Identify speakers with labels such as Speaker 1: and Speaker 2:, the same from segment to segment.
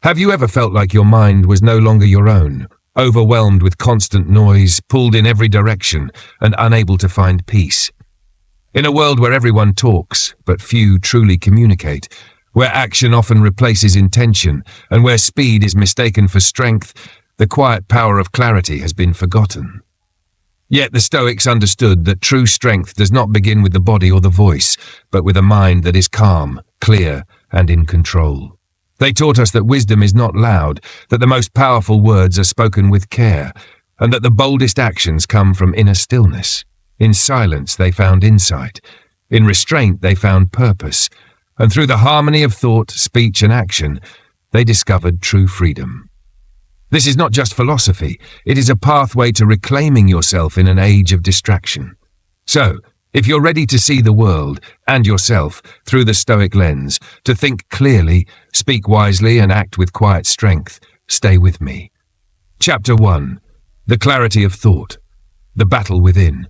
Speaker 1: Have you ever felt like your mind was no longer your own, overwhelmed with constant noise, pulled in every direction, and unable to find peace? In a world where everyone talks, but few truly communicate, where action often replaces intention, and where speed is mistaken for strength, the quiet power of clarity has been forgotten. Yet the Stoics understood that true strength does not begin with the body or the voice, but with a mind that is calm, clear, and in control. They taught us that wisdom is not loud, that the most powerful words are spoken with care, and that the boldest actions come from inner stillness. In silence they found insight. In restraint they found purpose. And through the harmony of thought, speech, and action, they discovered true freedom. This is not just philosophy, it is a pathway to reclaiming yourself in an age of distraction. So, if you're ready to see the world and yourself through the Stoic lens, to think clearly, speak wisely, and act with quiet strength, stay with me. Chapter 1. The Clarity of Thought. The Battle Within.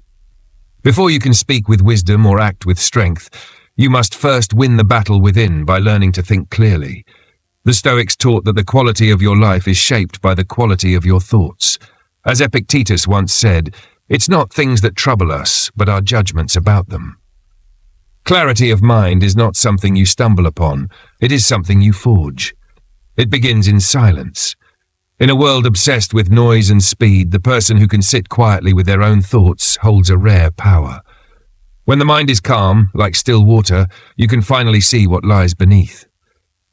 Speaker 1: Before you can speak with wisdom or act with strength, you must first win the battle within by learning to think clearly. The Stoics taught that the quality of your life is shaped by the quality of your thoughts. As Epictetus once said, it's not things that trouble us, but our judgments about them. Clarity of mind is not something you stumble upon, it is something you forge. It begins in silence. In a world obsessed with noise and speed, the person who can sit quietly with their own thoughts holds a rare power. When the mind is calm, like still water, you can finally see what lies beneath.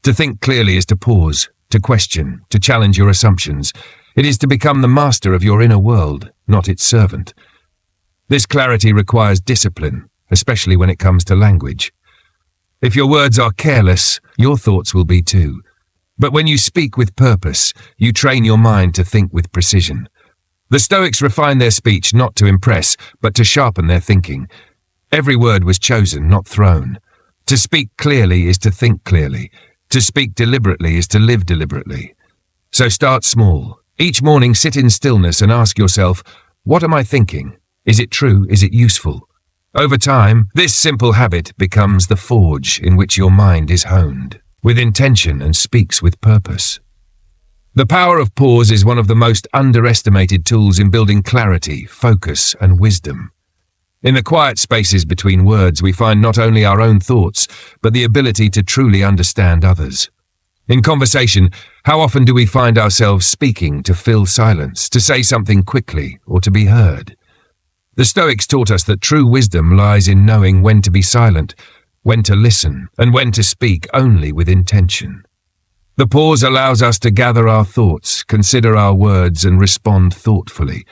Speaker 1: To think clearly is to pause, to question, to challenge your assumptions. It is to become the master of your inner world, not its servant. This clarity requires discipline, especially when it comes to language. If your words are careless, your thoughts will be too. But when you speak with purpose, you train your mind to think with precision. The Stoics refined their speech not to impress, but to sharpen their thinking. Every word was chosen, not thrown. To speak clearly is to think clearly. To speak deliberately is to live deliberately. So start small. Each morning sit in stillness and ask yourself, what am I thinking? Is it true? Is it useful? Over time, this simple habit becomes the forge in which your mind is honed, with intention and speaks with purpose. The power of pause is one of the most underestimated tools in building clarity, focus, and wisdom. In the quiet spaces between words, we find not only our own thoughts, but the ability to truly understand others. In conversation, how often do we find ourselves speaking to fill silence, to say something quickly, or to be heard? The Stoics taught us that true wisdom lies in knowing when to be silent, when to listen, and when to speak only with intention. The pause allows us to gather our thoughts, consider our words, and respond thoughtfully.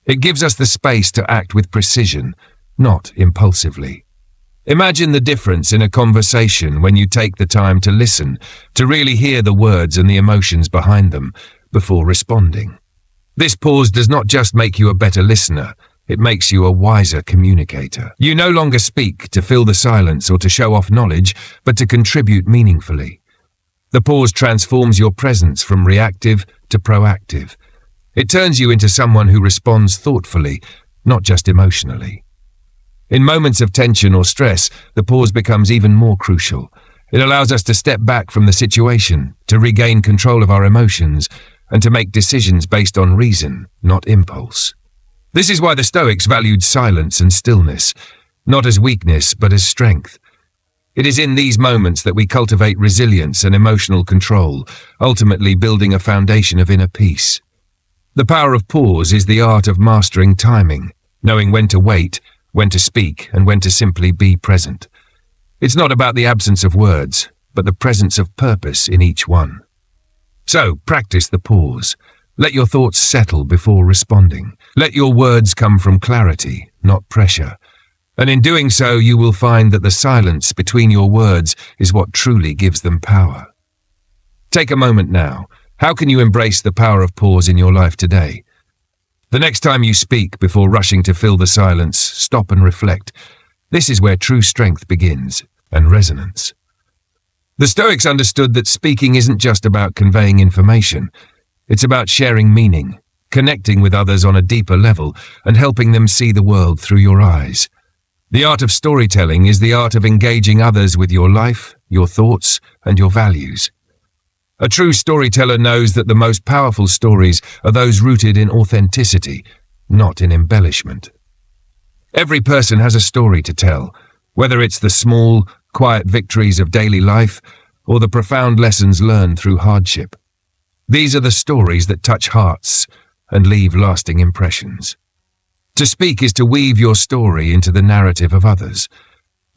Speaker 1: It gives us the space to act with precision, not impulsively. Imagine the difference in a conversation when you take the time to listen, to really hear the words and the emotions behind them before responding. This pause does not just make you a better listener, it makes you a wiser communicator. You no longer speak to fill the silence or to show off knowledge, but to contribute meaningfully. The pause transforms your presence from reactive to proactive. It turns you into someone who responds thoughtfully, not just emotionally. In moments of tension or stress, the pause becomes even more crucial. It allows us to step back from the situation, to regain control of our emotions, and to make decisions based on reason, not impulse. This is why the Stoics valued silence and stillness, not as weakness but as strength. It is in these moments that we cultivate resilience and emotional control, ultimately building a foundation of inner peace. The power of pause is the art of mastering timing, knowing when to wait, when to speak, and when to simply be present. It's not about the absence of words, but the presence of purpose in each one. So, practice the pause. Let your thoughts settle before responding. Let your words come from clarity, not pressure. And in doing so, you will find that the silence between your words is what truly gives them power. Take a moment now. How can you embrace the power of pause in your life today? The next time you speak, before rushing to fill the silence, stop and reflect. This is where true strength begins, and resonance. The Stoics understood that speaking isn't just about conveying information. It's about sharing meaning, connecting with others on a deeper level, and helping them see the world through your eyes. The art of storytelling is the art of engaging others with your life, your thoughts, and your values. A true storyteller knows that the most powerful stories are those rooted in authenticity, not in embellishment. Every person has a story to tell, whether it's the small, quiet victories of daily life or the profound lessons learned through hardship. These are the stories that touch hearts and leave lasting impressions. To speak is to weave your story into the narrative of others.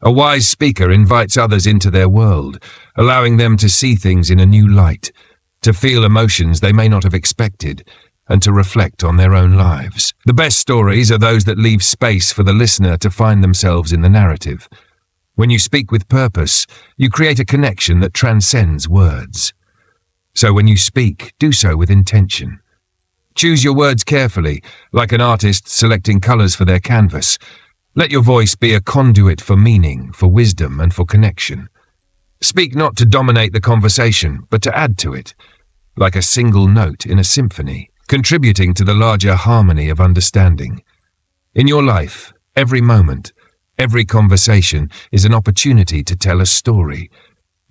Speaker 1: A wise speaker invites others into their world, allowing them to see things in a new light, to feel emotions they may not have expected, and to reflect on their own lives. The best stories are those that leave space for the listener to find themselves in the narrative. When you speak with purpose, you create a connection that transcends words. So when you speak, do so with intention. Choose your words carefully, like an artist selecting colors for their canvas. Let your voice be a conduit for meaning, for wisdom, and for connection. Speak not to dominate the conversation, but to add to it, like a single note in a symphony, contributing to the larger harmony of understanding. In your life, every moment, every conversation is an opportunity to tell a story.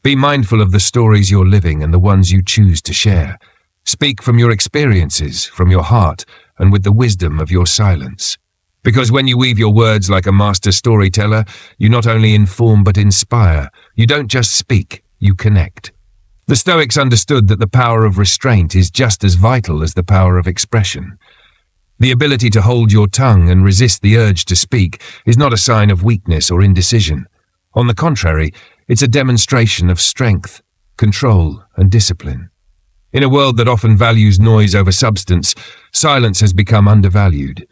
Speaker 1: Be mindful of the stories you're living and the ones you choose to share. Speak from your experiences, from your heart, and with the wisdom of your silence. Because when you weave your words like a master storyteller, you not only inform but inspire. You don't just speak, you connect. The Stoics understood that the power of restraint is just as vital as the power of expression. The ability to hold your tongue and resist the urge to speak is not a sign of weakness or indecision. On the contrary, it's a demonstration of strength, control, and discipline. In a world that often values noise over substance, silence has become undervalued.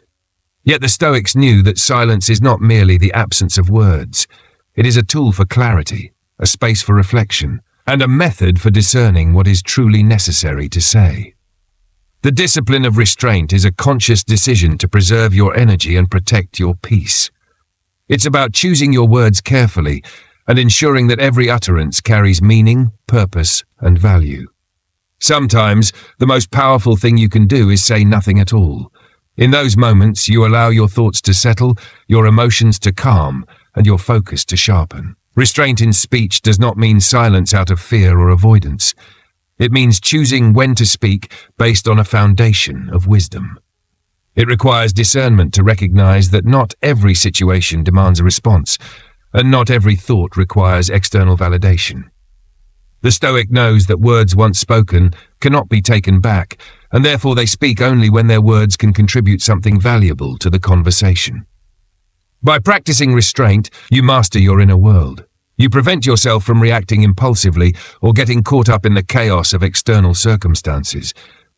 Speaker 1: Yet the Stoics knew that silence is not merely the absence of words. It is a tool for clarity, a space for reflection, and a method for discerning what is truly necessary to say. The discipline of restraint is a conscious decision to preserve your energy and protect your peace. It's about choosing your words carefully and ensuring that every utterance carries meaning, purpose, and value. Sometimes, the most powerful thing you can do is say nothing at all. In those moments, you allow your thoughts to settle, your emotions to calm, and your focus to sharpen. Restraint in speech does not mean silence out of fear or avoidance. It means choosing when to speak based on a foundation of wisdom. It requires discernment to recognize that not every situation demands a response, and not every thought requires external validation. The Stoic knows that words once spoken cannot be taken back, and therefore they speak only when their words can contribute something valuable to the conversation. By practicing restraint, you master your inner world. You prevent yourself from reacting impulsively or getting caught up in the chaos of external circumstances.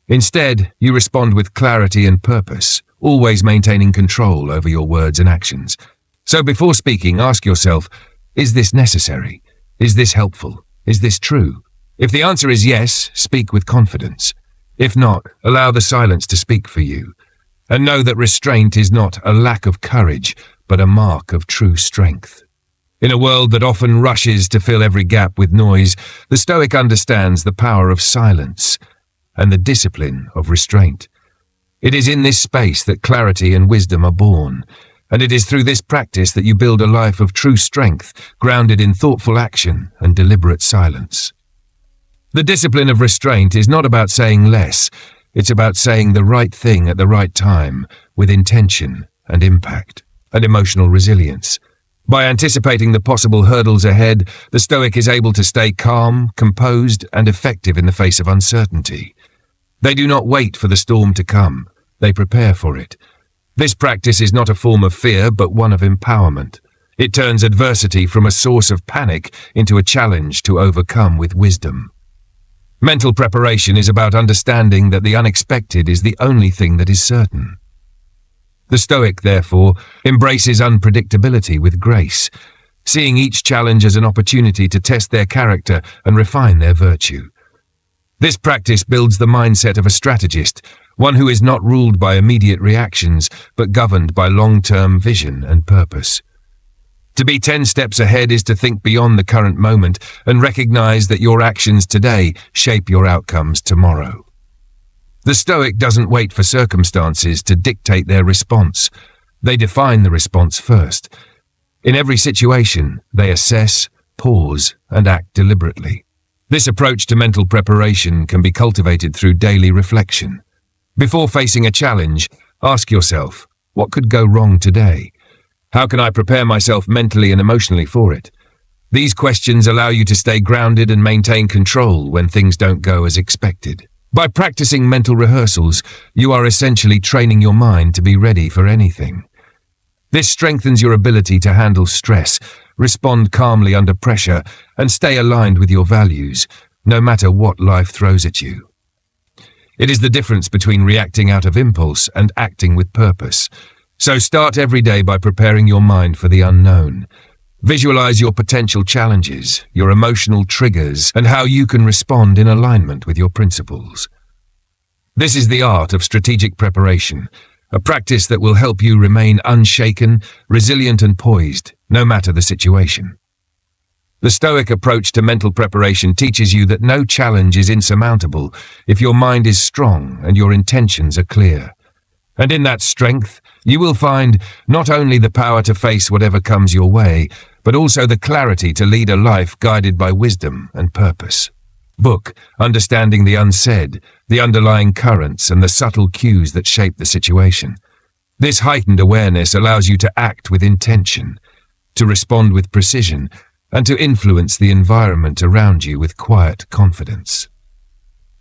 Speaker 1: Instead, you respond with clarity and purpose, always maintaining control over your words and actions. So before speaking, ask yourself, is this necessary? Is this helpful? Is this true? If the answer is yes, speak with confidence. If not, allow the silence to speak for you. And know that restraint is not a lack of courage, but a mark of true strength. In a world that often rushes to fill every gap with noise, the Stoic understands the power of silence and the discipline of restraint. It is in this space that clarity and wisdom are born, and it is through this practice that you build a life of true strength, grounded in thoughtful action and deliberate silence. The discipline of restraint is not about saying less, it's about saying the right thing at the right time, with intention and impact, and emotional resilience. By anticipating the possible hurdles ahead, the Stoic is able to stay calm, composed, and effective in the face of uncertainty. They do not wait for the storm to come, they prepare for it. This practice is not a form of fear, but one of empowerment. It turns adversity from a source of panic into a challenge to overcome with wisdom. Mental preparation is about understanding that the unexpected is the only thing that is certain. The Stoic, therefore, embraces unpredictability with grace, seeing each challenge as an opportunity to test their character and refine their virtue. This practice builds the mindset of a strategist, one who is not ruled by immediate reactions, but governed by long-term vision and purpose. To be 10 steps ahead is to think beyond the current moment and recognize that your actions today shape your outcomes tomorrow. The Stoic doesn't wait for circumstances to dictate their response. They define the response first. In every situation, they assess, pause, and act deliberately. This approach to mental preparation can be cultivated through daily reflection. Before facing a challenge, ask yourself, what could go wrong today? How can I prepare myself mentally and emotionally for it? These questions allow you to stay grounded and maintain control when things don't go as expected. By practicing mental rehearsals, you are essentially training your mind to be ready for anything. This strengthens your ability to handle stress, respond calmly under pressure, and stay aligned with your values, no matter what life throws at you. It is the difference between reacting out of impulse and acting with purpose. So start every day by preparing your mind for the unknown. Visualize your potential challenges, your emotional triggers, and how you can respond in alignment with your principles. This is the art of strategic preparation, a practice that will help you remain unshaken, resilient, and poised, no matter the situation. The Stoic approach to mental preparation teaches you that no challenge is insurmountable if your mind is strong and your intentions are clear. And in that strength, you will find not only the power to face whatever comes your way, but also the clarity to lead a life guided by wisdom and purpose. Book, Understanding the Unsaid, the underlying currents and the subtle cues that shape the situation. This heightened awareness allows you to act with intention, to respond with precision, and to influence the environment around you with quiet confidence.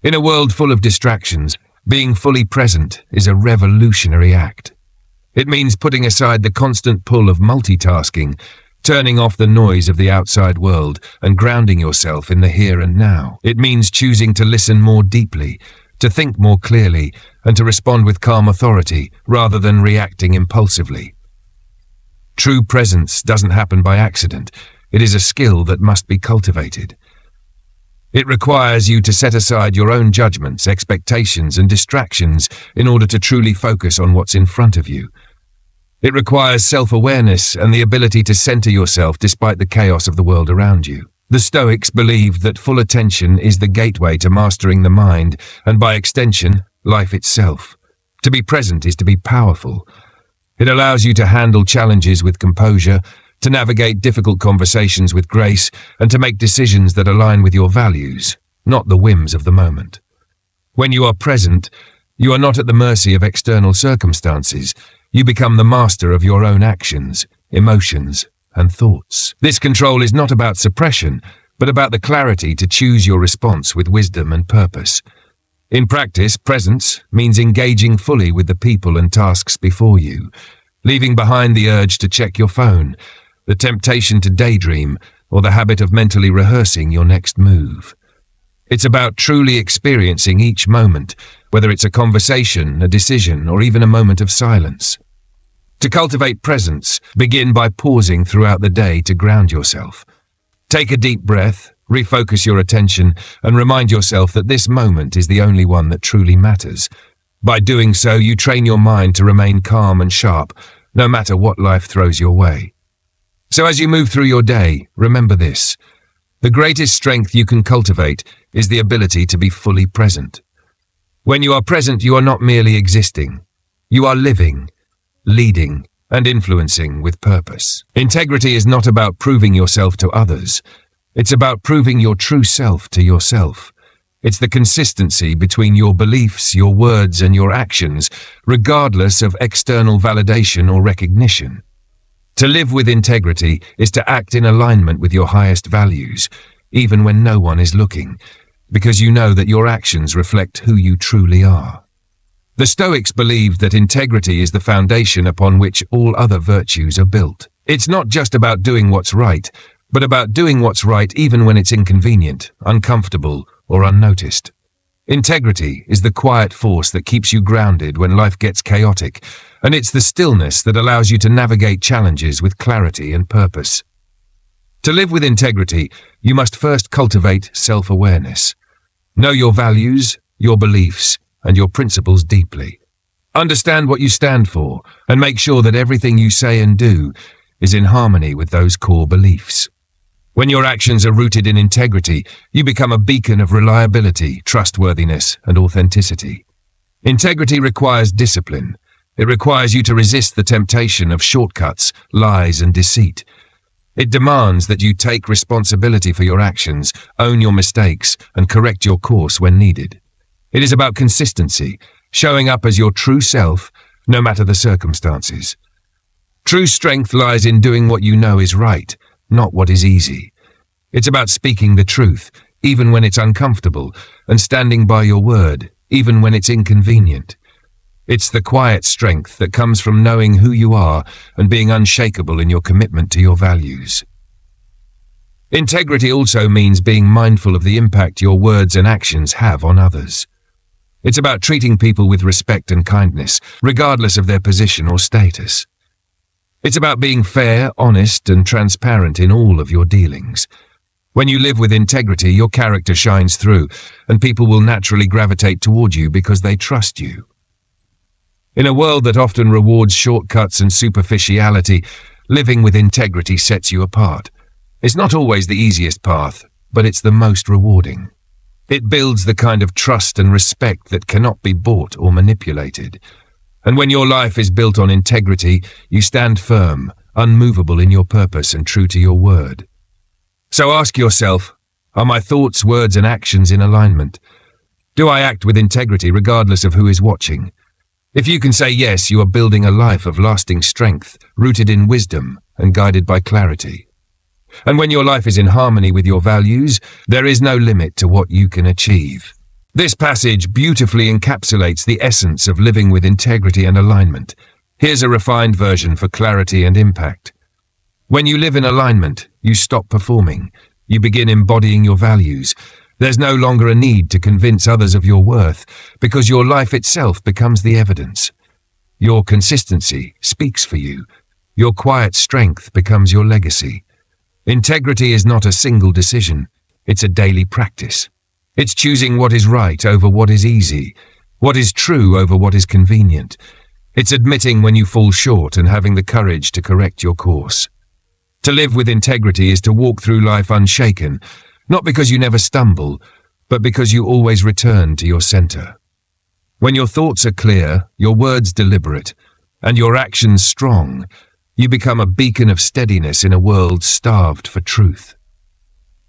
Speaker 1: In a world full of distractions, being fully present is a revolutionary act. It means putting aside the constant pull of multitasking, turning off the noise of the outside world, and grounding yourself in the here and now. It means choosing to listen more deeply, to think more clearly, and to respond with calm authority rather than reacting impulsively. True presence doesn't happen by accident. It is a skill that must be cultivated. It requires you to set aside your own judgments, expectations, and distractions in order to truly focus on what's in front of you. It requires self-awareness and the ability to center yourself despite the chaos of the world around you. The Stoics believed that full attention is the gateway to mastering the mind and, by extension, life itself. To be present is to be powerful. It allows you to handle challenges with composure, to navigate difficult conversations with grace, and to make decisions that align with your values, not the whims of the moment. When you are present, you are not at the mercy of external circumstances. You become the master of your own actions, emotions, and thoughts. This control is not about suppression, but about the clarity to choose your response with wisdom and purpose. In practice, presence means engaging fully with the people and tasks before you, leaving behind the urge to check your phone, the temptation to daydream, or the habit of mentally rehearsing your next move. It's about truly experiencing each moment, whether it's a conversation, a decision, or even a moment of silence. To cultivate presence, begin by pausing throughout the day to ground yourself. Take a deep breath, refocus your attention, and remind yourself that this moment is the only one that truly matters. By doing so, you train your mind to remain calm and sharp, no matter what life throws your way. So as you move through your day, remember this. The greatest strength you can cultivate is the ability to be fully present. When you are present, you are not merely existing. You are living, leading, and influencing with purpose. Integrity is not about proving yourself to others. It's about proving your true self to yourself. It's the consistency between your beliefs, your words, and your actions, regardless of external validation or recognition. To live with integrity is to act in alignment with your highest values, even when no one is looking, because you know that your actions reflect who you truly are. The Stoics believed that integrity is the foundation upon which all other virtues are built. It's not just about doing what's right, but about doing what's right even when it's inconvenient, uncomfortable, or unnoticed. Integrity is the quiet force that keeps you grounded when life gets chaotic, and it's the stillness that allows you to navigate challenges with clarity and purpose. To live with integrity, you must first cultivate self-awareness. Know your values, your beliefs, and your principles deeply. Understand what you stand for, and make sure that everything you say and do is in harmony with those core beliefs. When your actions are rooted in integrity, you become a beacon of reliability, trustworthiness, and authenticity. Integrity requires discipline. It requires you to resist the temptation of shortcuts, lies, and deceit. It demands that you take responsibility for your actions, own your mistakes, and correct your course when needed. It is about consistency, showing up as your true self, no matter the circumstances. True strength lies in doing what you know is right, not what is easy. It's about speaking the truth, even when it's uncomfortable, and standing by your word, even when it's inconvenient. It's the quiet strength that comes from knowing who you are and being unshakable in your commitment to your values. Integrity also means being mindful of the impact your words and actions have on others. It's about treating people with respect and kindness, regardless of their position or status. It's about being fair, honest, and transparent in all of your dealings. When you live with integrity, your character shines through, and people will naturally gravitate toward you because they trust you. In a world that often rewards shortcuts and superficiality, living with integrity sets you apart. It's not always the easiest path, but it's the most rewarding. It builds the kind of trust and respect that cannot be bought or manipulated. And when your life is built on integrity, you stand firm, unmovable in your purpose and true to your word. So ask yourself, are my thoughts, words, and actions in alignment? Do I act with integrity regardless of who is watching? If you can say yes, you are building a life of lasting strength, rooted in wisdom and guided by clarity. And when your life is in harmony with your values, there is no limit to what you can achieve. This passage beautifully encapsulates the essence of living with integrity and alignment. Here's a refined version for clarity and impact. When you live in alignment, you stop performing. You begin embodying your values. There's no longer a need to convince others of your worth, because your life itself becomes the evidence. Your consistency speaks for you. Your quiet strength becomes your legacy. Integrity is not a single decision. It's a daily practice. It's choosing what is right over what is easy, what is true over what is convenient. It's admitting when you fall short and having the courage to correct your course. To live with integrity is to walk through life unshaken, not because you never stumble, but because you always return to your center. When your thoughts are clear, your words deliberate, and your actions strong, you become a beacon of steadiness in a world starved for truth.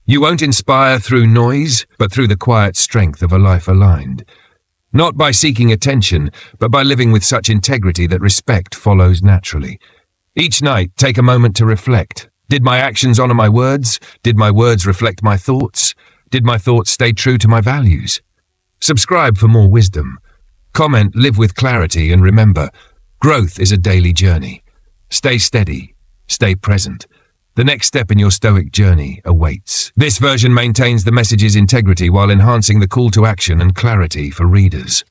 Speaker 1: You won't inspire through noise, but through the quiet strength of a life aligned. Not by seeking attention, but by living with such integrity that respect follows naturally. Each night, take a moment to reflect. Did my actions honor my words? Did my words reflect my thoughts? Did my thoughts stay true to my values? Subscribe for more wisdom. Comment, live with clarity, and remember, growth is a daily journey. Stay steady, stay present. The next step in your Stoic journey awaits. This version maintains the message's integrity while enhancing the call to action and clarity for readers.